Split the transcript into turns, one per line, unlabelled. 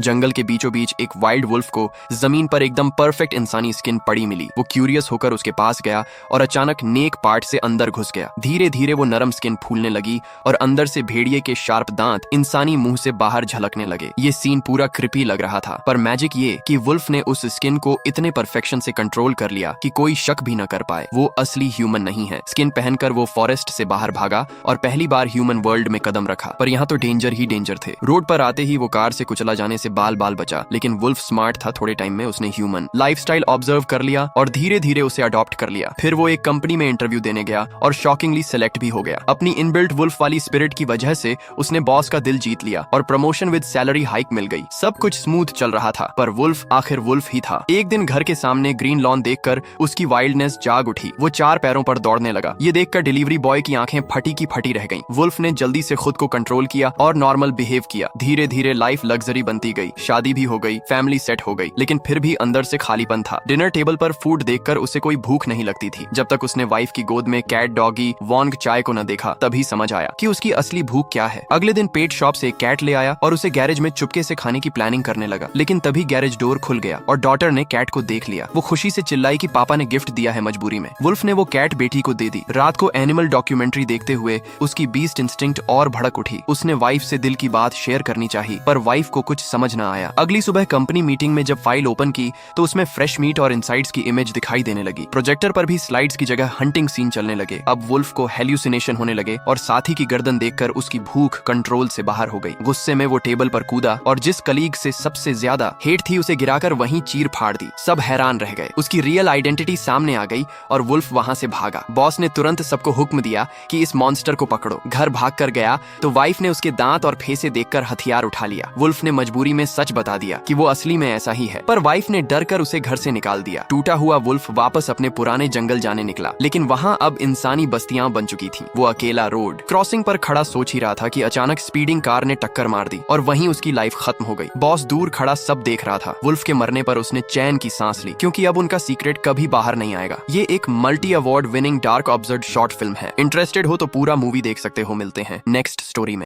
जंगल के बीचों बीच एक वाइल्ड वुल्फ को जमीन पर एकदम परफेक्ट इंसानी स्किन पड़ी मिली। वो क्यूरियस होकर उसके पास गया और अचानक नेक पार्ट से अंदर घुस गया। धीरे धीरे वो नरम स्किन फूलने लगी और अंदर से भेड़िए के शार्प दांत इंसानी मुंह से बाहर झलकने लगे। ये सीन पूरा क्रिपी लग रहा था, पर मैजिक ये कि वुल्फ ने उस स्किन को इतने परफेक्शन से कंट्रोल कर लिया कि कोई शक भी न कर पाए वो असली ह्यूमन नहीं है। स्किन पहनकर वो फॉरेस्ट से बाहर भागा और पहली बार ह्यूमन वर्ल्ड में कदम रखा। पर यहाँ तो डेंजर ही डेंजर थे। रोड पर आते ही वो कार से कुचला जाने से बाल बाल बचा, लेकिन वुल्फ स्मार्ट था। थोड़े टाइम में उसने ह्यूमन लाइफस्टाइल ऑब्जर्व कर लिया और धीरे धीरे उसे अडॉप्ट कर लिया। फिर वो एक कंपनी में इंटरव्यू देने गया और शॉकिंगली सेलेक्ट भी हो गया। अपनी इनबिल्ट वुल्फ वाली स्पिरिट की वजह से उसने बॉस का दिल जीत लिया और प्रमोशन विद सैलरी हाइक मिल गई। सब कुछ स्मूथ चल रहा था, पर वुल्फ आखिर वुल्फ ही था। एक दिन घर के सामने ग्रीन लॉन देखकर उसकी वाइल्डनेस जाग उठी। वो 4 पैरों पर दौड़ने लगा। ये देखकर डिलीवरी बॉय की आंखें फटी की फटी रह गईं। वुल्फ ने जल्दी से खुद को कंट्रोल किया और नॉर्मल बिहेव किया। धीरे धीरे लाइफ लग्जरी बनती गई, शादी भी हो गई, फैमिली सेट हो गई, लेकिन फिर भी अंदर से खालीपन था। डिनर टेबल पर फूड देखकर उसे कोई भूख नहीं लगती थी। जब तक उसने वाइफ की गोद में कैट डॉगी वॉन्ग चाय को न देखा, तभी समझ आया कि उसकी असली भूख क्या है। अगले दिन पेट शॉप से एक कैट ले आया और उसे गैरेज में चुपके से खाने की प्लानिंग करने लगा। लेकिन तभी गैरेज डोर खुल गया और डॉटर ने कैट को देख लिया। वो खुशी से चिल्लाई कि पापा ने गिफ्ट दिया है मजबूरी में। वुल्फ ने वो कैट बेटी को दे दी। रात को एनिमल डॉक्यूमेंट्री देखते हुए उसकी बीस्ट इंस्टिंक्ट और भड़क उठी। उसने वाइफ से दिल की बात शेयर करनी चाहिए, पर वाइफ को कुछ समझ न आया। अगली सुबह कंपनी मीटिंग में जब फाइल ओपन की तो उसमें फ्रेश मीट और इनसाइड्स की इमेज दिखाई देने लगी। प्रोजेक्टर पर भी स्लाइड्स की जगह हंटिंग सीन चलने लगे। अब वुल्फ को हेल्यूसिनेशन होने लगे और साथी की गर्दन देखकर उसकी भूख कंट्रोल से बाहर हो गई। गुस्से में वो टेबल पर कूदा और जिस कलीग से सबसे ज्यादा हेट थी उसे गिराकर वहीं चीर फाड़ दी। सब हैरान रह गए। उसकी रियल आइडेंटिटी सामने आ गई और वुल्फ वहां से भागा। बॉस ने तुरंत सबको हुक्म दिया कि इस मॉन्स्टर को पकड़ो। घर भाग कर गया तो वाइफ ने उसके दांत और फेसे देखकर हथियार उठा लिया। वुल्फ ने मजबूरी में सच बता दिया कि वो असली में ऐसा ही है, पर वाइफ ने डर कर उसे घर से निकाल दिया। टूटा हुआ वुल्फ वापस अपने पुराने जंगल जाने निकला, लेकिन वहाँ अब इंसानी बस्तियां बन चुकी थीं। वो अकेला रोड क्रॉसिंग पर खड़ा सोच ही रहा था कि अचानक स्पीडिंग कार ने टक्कर मार दी और वहीं उसकी लाइफ खत्म हो गई। बॉस दूर खड़ा सब देख रहा था। वुल्फ के मरने पर उसने चैन की सांस ली, क्योंकि अब उनका सीक्रेट कभी बाहर नहीं आएगा। ये एक multi award winning dark observe short film है। इंटरेस्टेड हो तो पूरा मूवी देख सकते हो। मिलते हैं नेक्स्ट स्टोरी में।